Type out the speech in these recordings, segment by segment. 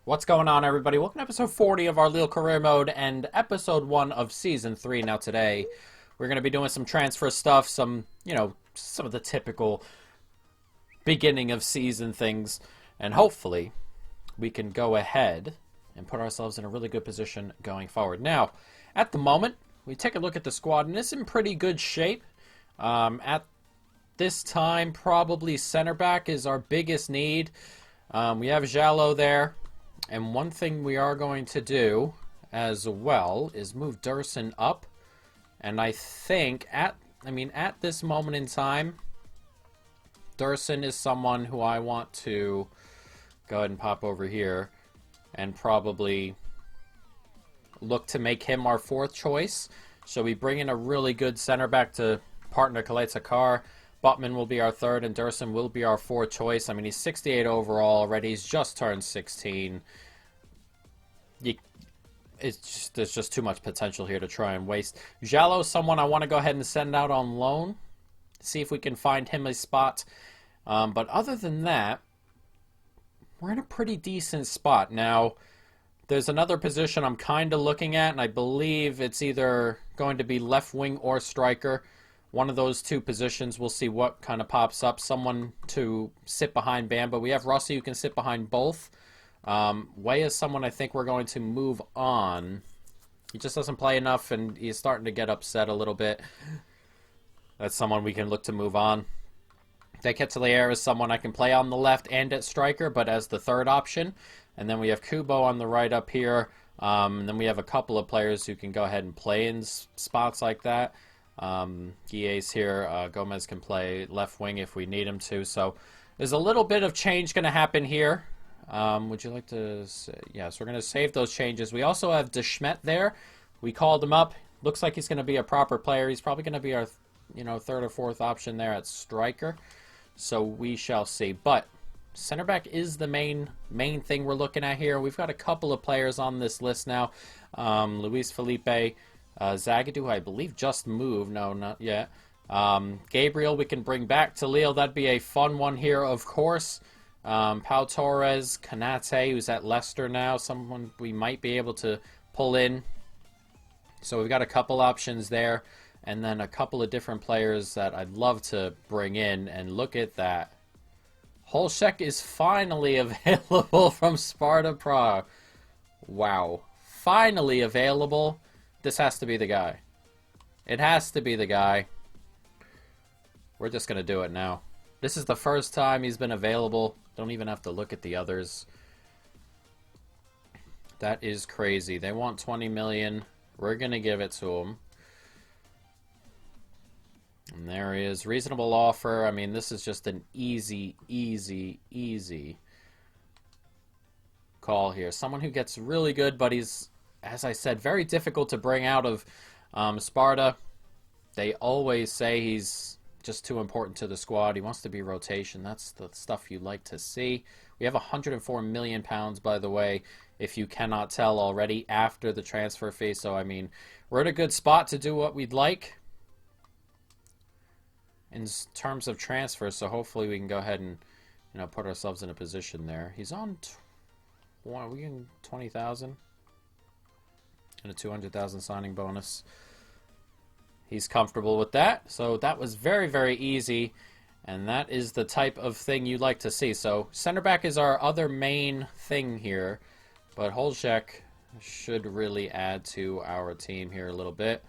What's going on, everybody? Welcome to episode 40 of our Lille Career Mode and episode 1 of season 3. Now, today, we're going to be doing some transfer stuff, some of the typical beginning of season things, and hopefully, we can go ahead and put ourselves in a really good position going forward. Now, at the moment, we take a look at the squad, and it's in pretty good shape. At this time, probably center back is our biggest need. We have Jallo there. And one thing we are going to do as well is move Dursun up. And I think at this moment in time, Dursun is someone who I want to go ahead and pop over here and probably look to make him our fourth choice. So we bring in a really good center back to partner Kalaitzakar. Butman will be our third, and Dursun will be our fourth choice. I mean, he's 68 overall already. He's just turned 16. There's just too much potential here to try and waste. Jallo is someone I want to go ahead and send out on loan. See if we can find him a spot. But other than that, we're in a pretty decent spot. Now, there's another position I'm kind of looking at, and I believe it's either going to be left wing or striker. One of those two positions, we'll see what kind of pops up. Someone to sit behind Bamba. We have Rossi who can sit behind both. Way is someone I think we're going to move on. He just doesn't play enough, and he's starting to get upset a little bit. That's someone we can look to move on. De Ketelaere is someone I can play on the left and at striker, but as the third option. And then we have Kubo on the right up here. And then we have a couple of players who can go ahead and play in spots like that. Guillet's here. Gomez can play left wing if we need him to. So there's a little bit of change going to happen here. Would you like to say? Yes, we're going to save those changes. We also have De Schmet there. We called him up. Looks like he's going to be a proper player. He's probably going to be our third or fourth option there at striker. So we shall see. But center back is the main thing we're looking at here. We've got a couple of players on this list now. Luis Felipe. Zagadou, I believe, just moved. No, not yet. Gabriel, we can bring back to Lille. That'd be a fun one here, of course. Pau Torres, Kanate, who's at Leicester now. Someone we might be able to pull in. So we've got a couple options there. And then a couple of different players that I'd love to bring in. And look at that. Holšek is finally available from Sparta Prague. Wow. Finally available. This has to be the guy. It has to be the guy. We're just going to do it now. This is the first time he's been available. Don't even have to look at the others. That is crazy. They want 20 million. We're going to give it to them. And there he is. Reasonable offer. I mean, this is just an easy call here. Someone who gets really good, but he's, as I said, very difficult to bring out of Sparta. They always say he's just too important to the squad. He wants to be rotation. That's the stuff you like to see. We have 104 million pounds, by the way, if you cannot tell already, after the transfer fee. So, I mean, we're in a good spot to do what we'd like in terms of transfer. So, hopefully we can go ahead and, put ourselves in a position there. He's on, are we in 20,000? And a 200,000 signing bonus. He's comfortable with that. So that was very, very easy. And that is the type of thing you like to see. So center back is our other main thing here. But Holšek should really add to our team here a little bit.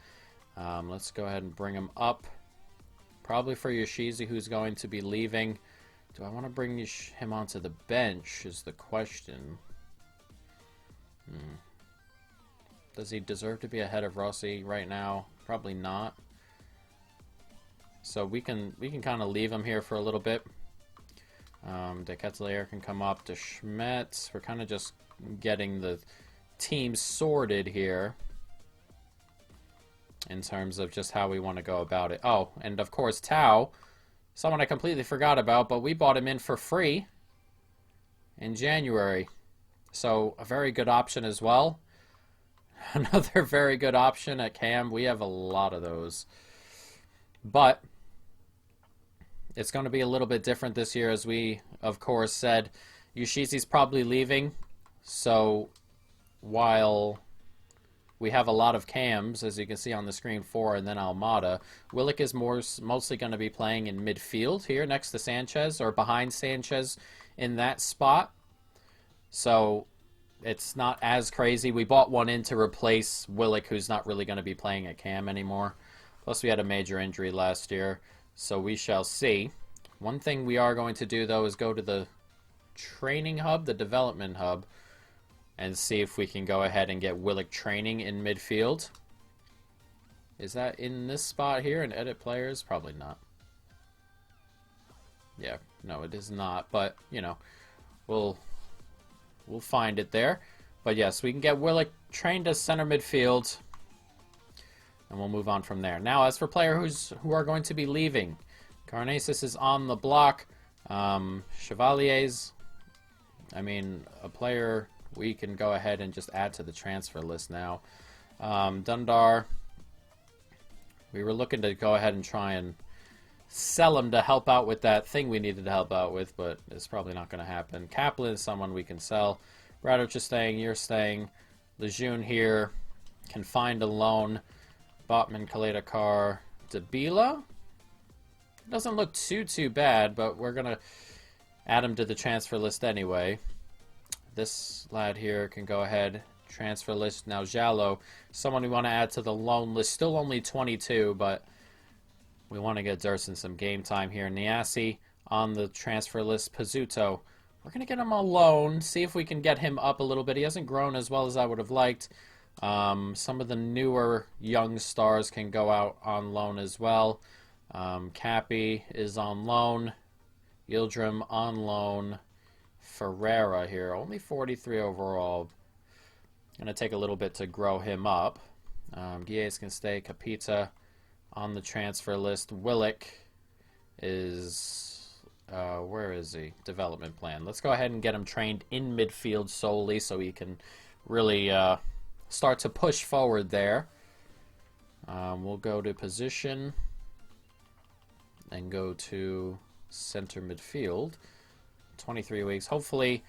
Let's go ahead and bring him up. Probably for Yoshizu, who's going to be leaving. Do I want to bring him onto the bench is the question. Does he deserve to be ahead of Rossi right now? Probably not. So we can kind of leave him here for a little bit. De Ketelaere can come up. De Schmet. We're kind of just getting the team sorted here in terms of just how we want to go about it. Oh, and of course Tau, someone I completely forgot about, but we bought him in for free in January. So a very good option as well. Another very good option at Cam. We have a lot of those. But it's going to be a little bit different this year, as we, of course, said. Yoshizi's probably leaving. So while we have a lot of cams, as you can see on the screen, 4, and then Almada, Willick is mostly going to be playing in midfield here next to Sanchez, or behind Sanchez in that spot. So it's not as crazy. We bought one in to replace Willick, who's not really going to be playing at cam anymore. Plus, we had a major injury last year, so we shall see. One thing we are going to do, though, is go to the training hub, the development hub, and see if we can go ahead and get Willick training in midfield. Is that in this spot here and edit players? Probably not. Yeah, no, it is not, but, you know, we'll find it there. But yes, we can get Willick trained as center midfield, and we'll move on from there. Now, as for players who are going to be leaving, Carnasis is on the block. Chevalier's, I mean, a player we can go ahead and just add to the transfer list now. Dundar, we were looking to go ahead and try and sell him to help out with that thing we needed to help out with, but it's probably not going to happen. Kaplan is someone we can sell. Radovich is staying, you're staying. Lejeune here can find a loan. Botman, Kaleta, Dabila. Doesn't look too bad, but we're going to add him to the transfer list anyway. This lad here can go ahead, transfer list. Now Jallo, someone we want to add to the loan list. Still only 22, but we want to get Durson some game time here. Niasi on the transfer list. Pizzuto, we're going to get him a loan, see if we can get him up a little bit. He hasn't grown as well as I would have liked. Some of the newer young stars can go out on loan as well. Cappy is on loan. Yildirim on loan. Ferreira here, only 43 overall. Going to take a little bit to grow him up. Guilles can stay. Capita on the transfer list. Willick is, where is he? Development plan. Let's go ahead and get him trained in midfield solely so he can really start to push forward there. We'll go to position and go to center midfield. 23 weeks. Hopefully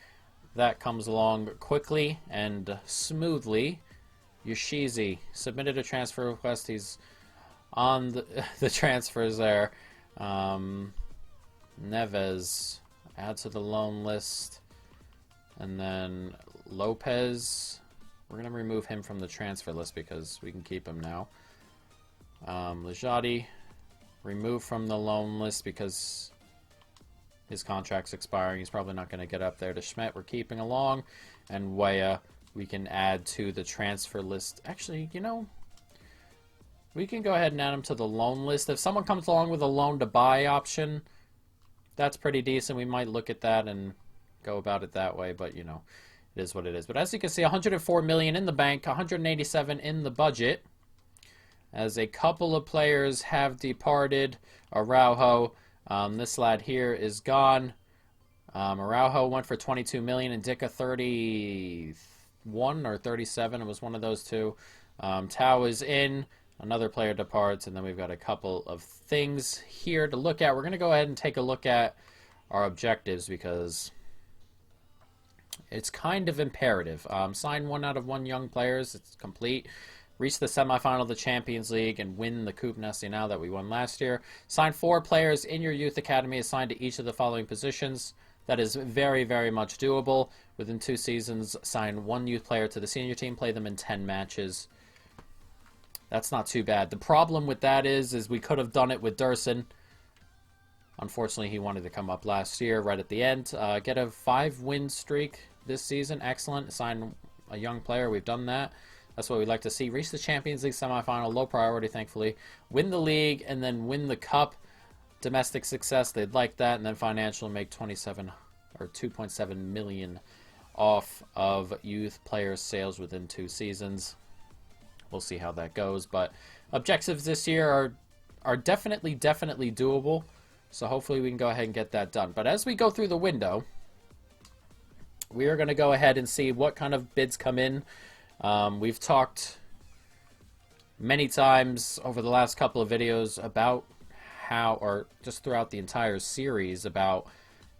that comes along quickly and smoothly. Yoshizi submitted a transfer request. He's on the transfers there. Neves, add to the loan list. And then Lopez, we're going to remove him from the transfer list because we can keep him now. Lajati, remove from the loan list because his contract's expiring. He's probably not going to get up there. To Schmidt, we're keeping along. And Weah, we can add to the transfer list. Actually, you know, we can go ahead and add him to the loan list. If someone comes along with a loan to buy option, that's pretty decent. We might look at that and go about it that way. But, you know, it is what it is. But as you can see, 104 million in the bank, 187 in the budget. As a couple of players have departed. Araujo, this lad here is gone. Araujo went for 22 million and Dicka 31 or 37. It was one of those two. Tao is in. Another player departs, and then we've got a couple of things here to look at. We're going to go ahead and take a look at our objectives because it's kind of imperative. Sign 1 out of 1 young players. It's complete. Reach the semifinal of the Champions League and win the Coupe Nationale that we won last year. Sign 4 players in your youth academy assigned to each of the following positions. That is very, very much doable. Within 2 seasons, sign 1 youth player to the senior team. Play them in 10 matches. That's not too bad. The problem with that is we could have done it with Durson. Unfortunately, he wanted to come up last year right at the end. Get a 5-win streak this season. Excellent. Sign a young player. We've done that. That's what we'd like to see. Reach the Champions League semifinal. Low priority, thankfully. Win the league and then win the cup. Domestic success, they'd like that. And then financial, make 27 or 2.7 million off of youth player sales within 2 seasons. We'll see how that goes. But objectives this year are definitely doable. So hopefully we can go ahead and get that done. But as we go through the window, we are going to go ahead and see what kind of bids come in. We've talked many times over the last couple of videos about how, or just throughout the entire series, about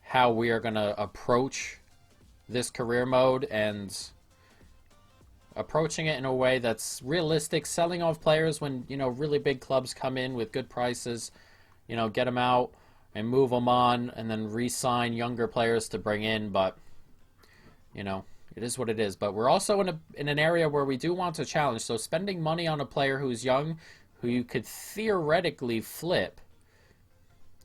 how we are going to approach this career mode and approaching it in a way that's realistic, selling off players when, you know, really big clubs come in with good prices, you know, get them out and move them on, and then re-sign younger players to bring in. But, you know, it is what it is. But we're also in an area where we do want to challenge. So spending money on a player who's young, who you could theoretically flip,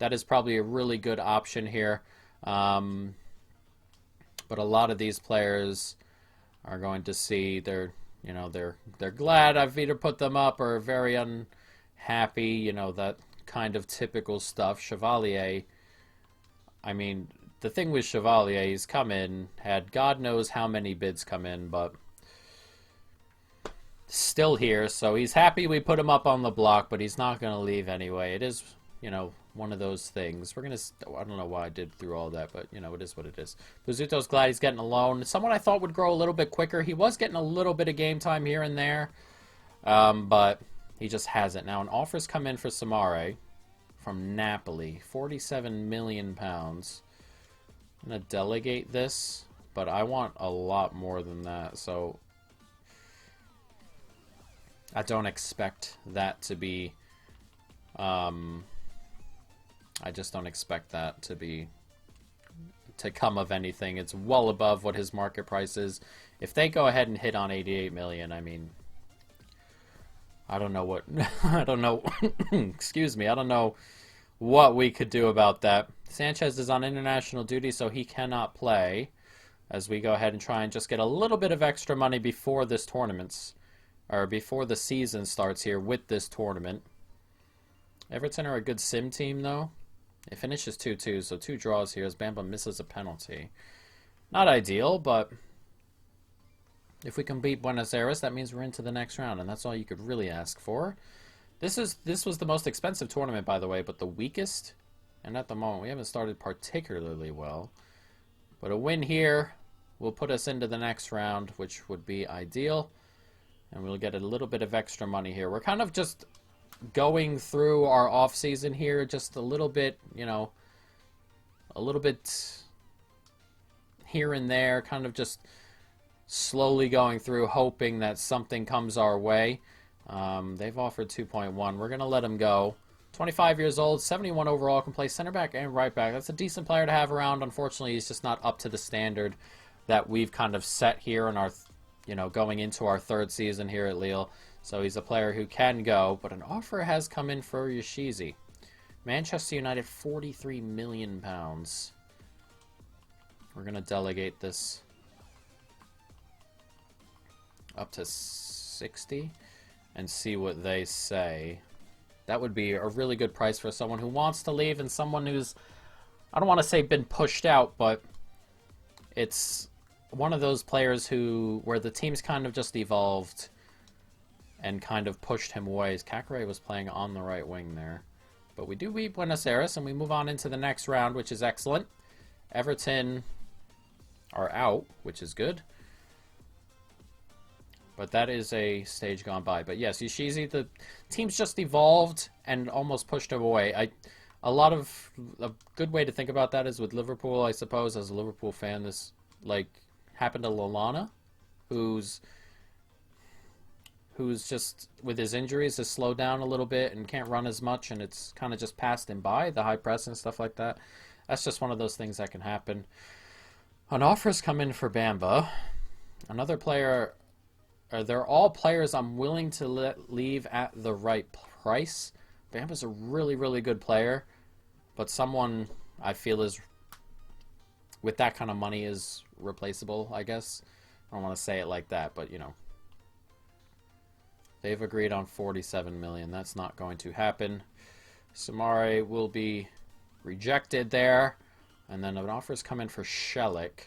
that is probably a really good option here. But a lot of these players are going to see they're glad I've either put them up or very unhappy, you know, that kind of typical stuff. Chevalier, I mean, the thing with Chevalier, he's come in, had God knows how many bids come in, but still here, so he's happy we put him up on the block, but he's not going to leave anyway. It is, you know, one of those things. We're going to, I don't know why I did through all that, but, you know, it is what it is. Buzzuto's glad he's getting a loan. Someone I thought would grow a little bit quicker. He was getting a little bit of game time here and there, but he just hasn't. Now, an offer's come in for Samare from Napoli, £47 million. I'm going to delegate this, but I want a lot more than that, so I don't expect that to be... I just don't expect that to come of anything. It's well above what his market price is. If they go ahead and hit on 88 million, I mean, I don't know what I don't know excuse me, I don't know what we could do about that. Sanchez is on international duty, so he cannot play, as we go ahead and try and just get a little bit of extra money before this tournament, or before the season starts here with this tournament. Everton are a good sim team, though. It finishes 2-2, so 2 draws here as Bamba misses a penalty. Not ideal, but if we can beat Buenos Aires, that means we're into the next round, and that's all you could really ask for. This was the most expensive tournament, by the way, but the weakest, and at the moment we haven't started particularly well. But a win here will put us into the next round, which would be ideal, and we'll get a little bit of extra money here. We're kind of just going through our off season here, just a little bit, you know, a little bit here and there, kind of just slowly going through, hoping that something comes our way. They've offered 2.1. We're going to let him go. 25 years old, 71 overall, can play center back and right back. That's a decent player to have around. Unfortunately, he's just not up to the standard that we've kind of set here in our, you know, going into our 3rd season here at Lille. So he's a player who can go, but an offer has come in for Yoshizi. Manchester United, £43 million. We're going to delegate this up to 60 and see what they say. That would be a really good price for someone who wants to leave and someone who's, I don't want to say been pushed out, but it's one of those players where the team's kind of just evolved and kind of pushed him away. Kakare was playing on the right wing there. But we do beat Buenos Aires, and we move on into the next round, which is excellent. Everton are out, which is good. But that is a stage gone by. But yes, Yoshizi, the team's just evolved and almost pushed him away. A good way to think about that is with Liverpool, I suppose, as a Liverpool fan, this like happened to Lallana, who's just, with his injuries, has slowed down a little bit and can't run as much, and it's kind of just passed him by, the high press and stuff like that. That's just one of those things that can happen. An offer's come in for Bamba. Another player, they're all players I'm willing to leave at the right price. Bamba's a really, really good player, but someone I feel is, with that kind of money, is replaceable, I guess. I don't want to say it like that, but, you know. They've agreed on 47 million. That's not going to happen. Samare will be rejected there. And then an offer's come in for Shelik.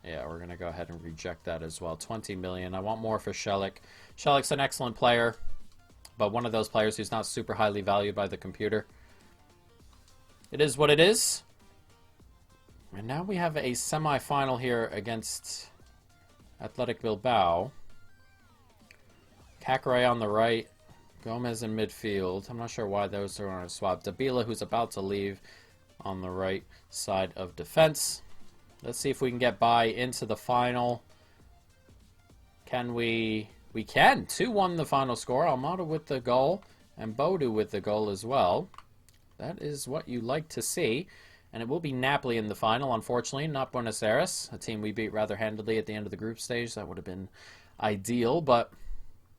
Yeah, we're going to go ahead and reject that as well. 20 million. I want more for Shelik. Shelik's an excellent player, but one of those players who's not super highly valued by the computer. It is what it is. And now we have a semi-final here against Athletic Bilbao. Kakare on the right, Gomez in midfield. I'm not sure why those are on a swap. Dabila, who's about to leave, on the right side of defense. Let's see if we can get by into the final. Can we? We can. 2-1 the final score. Almada with the goal and Bodu with the goal as well. That is what you like to see. And it will be Napoli in the final, unfortunately, not Buenos Aires, a team we beat rather handily at the end of the group stage. That would have been ideal, but,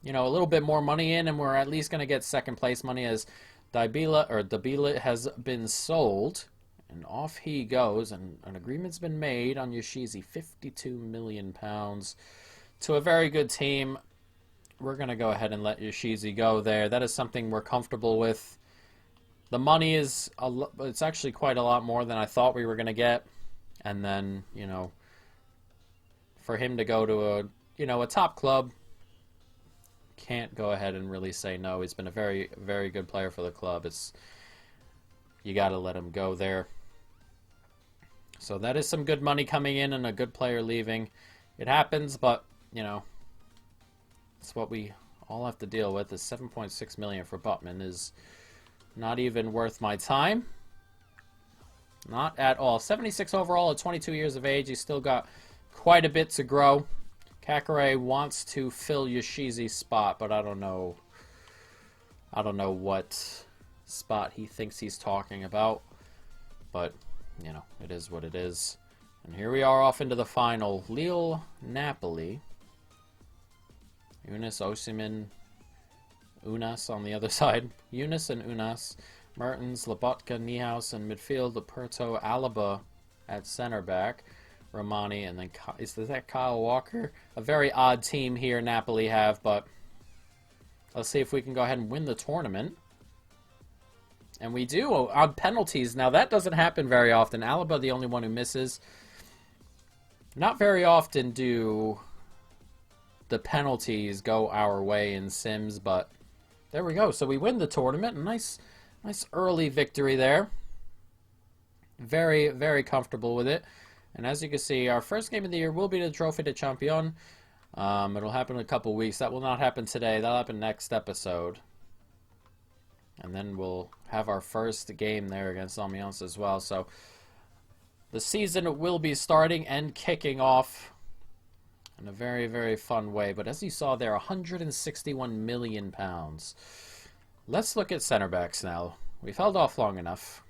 you know, a little bit more money in, and we're at least going to get second place money as Dabila has been sold, and off he goes, and an agreement's been made on Yoshizi, £52 million to a very good team. We're going to go ahead and let Yoshizi go there. That is something we're comfortable with. The money is, it's actually quite a lot more than I thought we were going to get. And then, you know, for him to go to a top club, can't go ahead and really say no. He's been a very, very good player for the club. You got to let him go there. So that is some good money coming in and a good player leaving. It happens, but, you know, it's what we all have to deal with. Is $7.6 million for Butman is not even worth my time. Not at all. 76 overall at 22 years of age. He's still got quite a bit to grow. Kakare wants to fill Yoshizi's spot, but I don't know what spot he thinks he's talking about. But, you know, it is what it is. And here we are off into the final. Lille, Napoli. Yunus, Osimhen, Unas on the other side. Yunus and Unas. Mertens, Lobotka, Niehaus, and midfield, Laporto, Alaba at center back. Romani, and then is that Kyle Walker? A very odd team here Napoli have, but let's see if we can go ahead and win the tournament. And we do on penalties. Now that doesn't happen very often. Alaba the only one who misses. Not very often do the penalties go our way in Sims, but there we go. So we win the tournament. Nice early victory there. Very, very comfortable with it. And as you can see, our first game of the year will be the Trophy de Champion. It'll happen in a couple weeks. That will not happen today. That'll happen next episode. And then we'll have our first game there against Amiens as well. So the season will be starting and kicking off in a very, very fun way. But as you saw there, £161 million. Let's look at center backs now. We've held off long enough.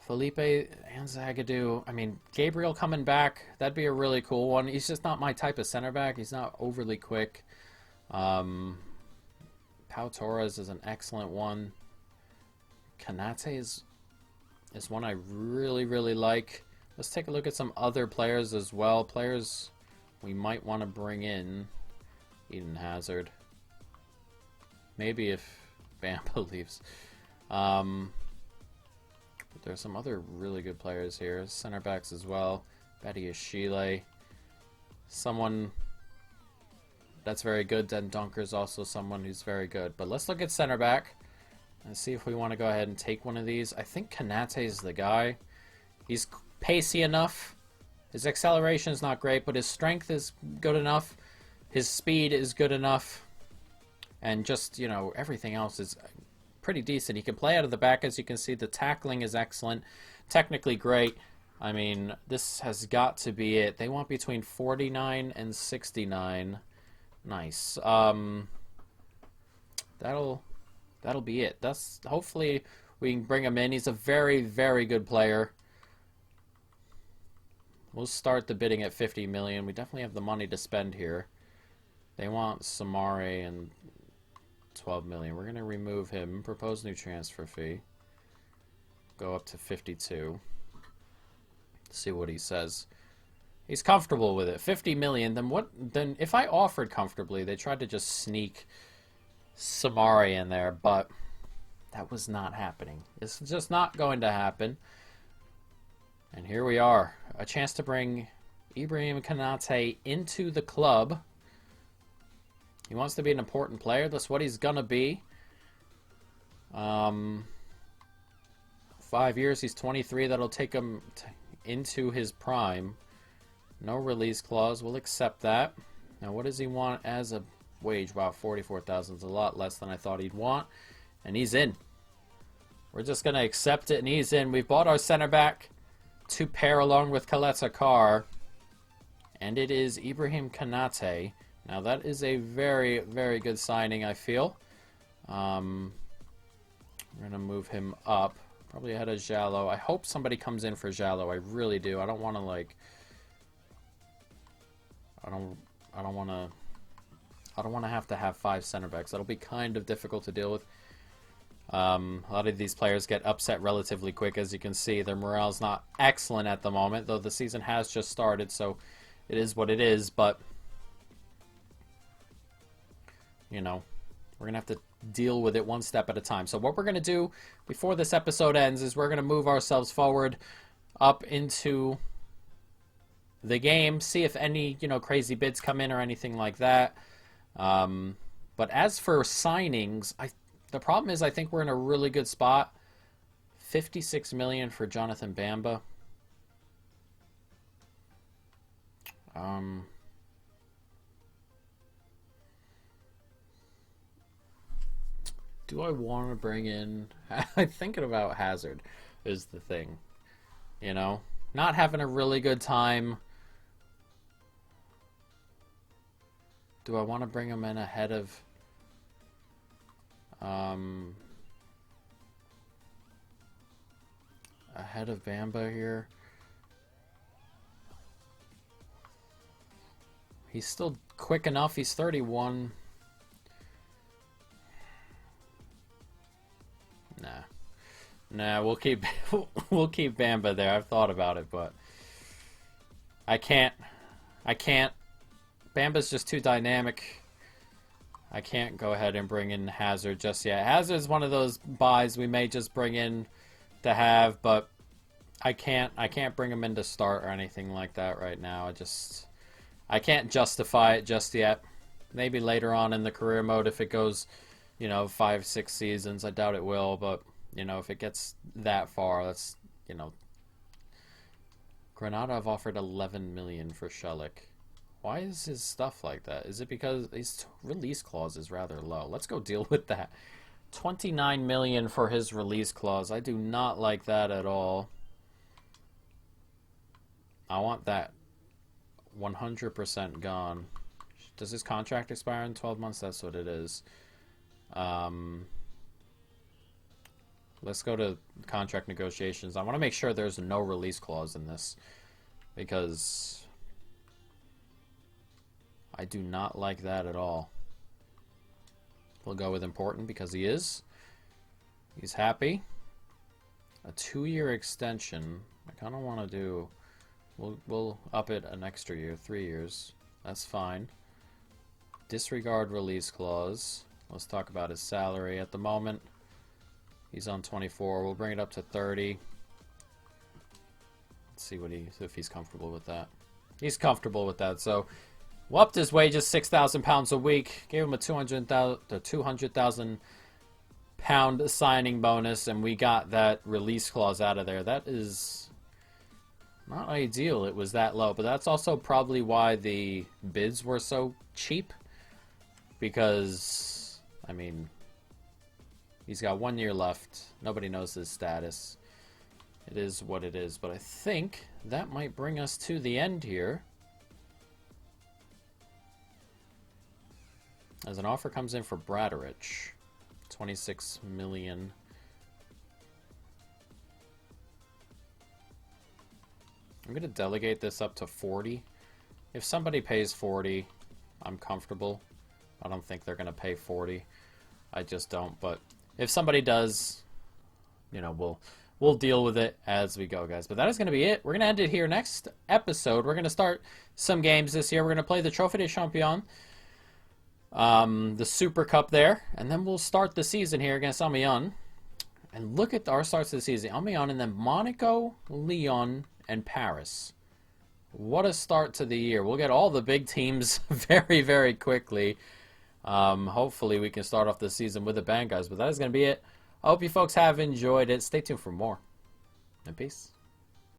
Felipe and Zagadou. I mean, Gabriel coming back, that'd be a really cool one. He's just not my type of center back. He's not overly quick. Pau Torres is an excellent one. Kanate is one I really, really like. Let's take a look at some other players as well. Players we might want to bring in. Eden Hazard. Maybe if Bamba leaves. But there's some other really good players here. Center backs as well. Badiashile. Someone that's very good. Den Dunker's also someone who's very good. But let's look at center back and see if we want to go ahead and take one of these. I think Kanate is the guy. He's pacey enough. His acceleration is not great, but his strength is good enough. His speed is good enough. And just, you know, everything else is pretty decent. He can play out of the back, as you can see. The tackling is excellent. Technically great. I mean, this has got to be it. They want between 49 and 69. Nice. That'll be it. That's hopefully we can bring him in. He's a very, very good player. We'll start the bidding at 50 million. We definitely have the money to spend here. They want Samari and 12 million. We're going to remove him. Propose new transfer fee. Go up to 52. See what he says. He's comfortable with it. 50 million. Then what? Then if I offered comfortably, they tried to just sneak Samari in there, but that was not happening. It's just not going to happen. And here we are. A chance to bring Ibrahim Kanate into the club. He wants to be an important player. That's what he's going to be. 5 years. He's 23. That'll take him into his prime. No release clause. We'll accept that. Now, what does he want as a wage? Wow, 44,000 is a lot less than I thought he'd want. And he's in. We're just going to accept it, and he's in. We've bought our center back. to pair along with Kaleta Carr. And it is Ibrahim Konate. Now that is a very, very good signing, I feel. We're going to move him up. Probably ahead of Jallo. I hope somebody comes in for Jallo. I really do. I don't want to, like... I don't want to have 5 center backs. That'll be kind of difficult to deal with. A lot of these players get upset relatively quick, as you can see. Their morale's not excellent at the moment, though the season has just started, so it is what it is. But, you know, we're going to have to deal with it one step at a time. So what we're going to do before this episode ends is we're going to move ourselves forward up into the game, see if any, you know, crazy bids come in or anything like that. But as for signings, the problem is I think we're in a really good spot. 56 million for Jonathan Bamba. Do I want to bring in... I'm thinking about Hazard is the thing. You know? Not having a really good time. Do I want to bring him in ahead of... ahead of Bamba here? He's still quick enough. He's 31. Nah, we'll keep we'll keep Bamba there. I've thought about it, but I can't. Bamba's just too dynamic. I can't go ahead and bring in Hazard just yet. Hazard's one of those buys we may just bring in to have, but I can't bring him in to start or anything like that right now. I can't justify it just yet. Maybe later on in the career mode if it goes, you know, 5-6 seasons. I doubt it will, but you know, if it gets that far, that's, you know. Granada have offered 11 million for Shelik. Why is his stuff like that? Is it because his release clause is rather low? Let's go deal with that. 29 million for his release clause. I do not like that at all. I want that 100% gone. Does his contract expire in 12 months? That's what it is. Let's go to contract negotiations. I want to make sure there's no release clause in this, because I do not like that at all. We'll go with important because he is. He's happy. A 2-year extension. I kind of want to do... We'll up it an extra year, 3 years. That's fine. Disregard release clause. Let's talk about his salary at the moment. He's on 24. We'll bring it up to 30. Let's see if he's comfortable with that. He's comfortable with that. So we upped his wages £6,000 a week. Gave him a 200,000 pound signing bonus, and we got that release clause out of there. That is not ideal. It was that low, but that's also probably why the bids were so cheap. Because, I mean, he's got 1 year left. Nobody knows his status. It is what it is. But I think that might bring us to the end here. As an offer comes in for Bradderich. 26 million. I'm going to delegate this up to 40. If somebody pays 40, I'm comfortable. I don't think they're going to pay 40. I just don't. But if somebody does, you know, we'll deal with it as we go, guys. But that is going to be it. We're going to end it here. Next episode, we're going to start some games this year. We're going to play the Trophée des Champions, the Super Cup there, and then we'll start the season here against Amiens. And look at our starts of the season. Amiens, and then Monaco, Lyon, and Paris. What a start to the year. We'll get all the big teams very, very quickly. Hopefully we can start off the season with a bang, guys. But that is going to be it. I hope you folks have enjoyed it. Stay tuned for more. And peace.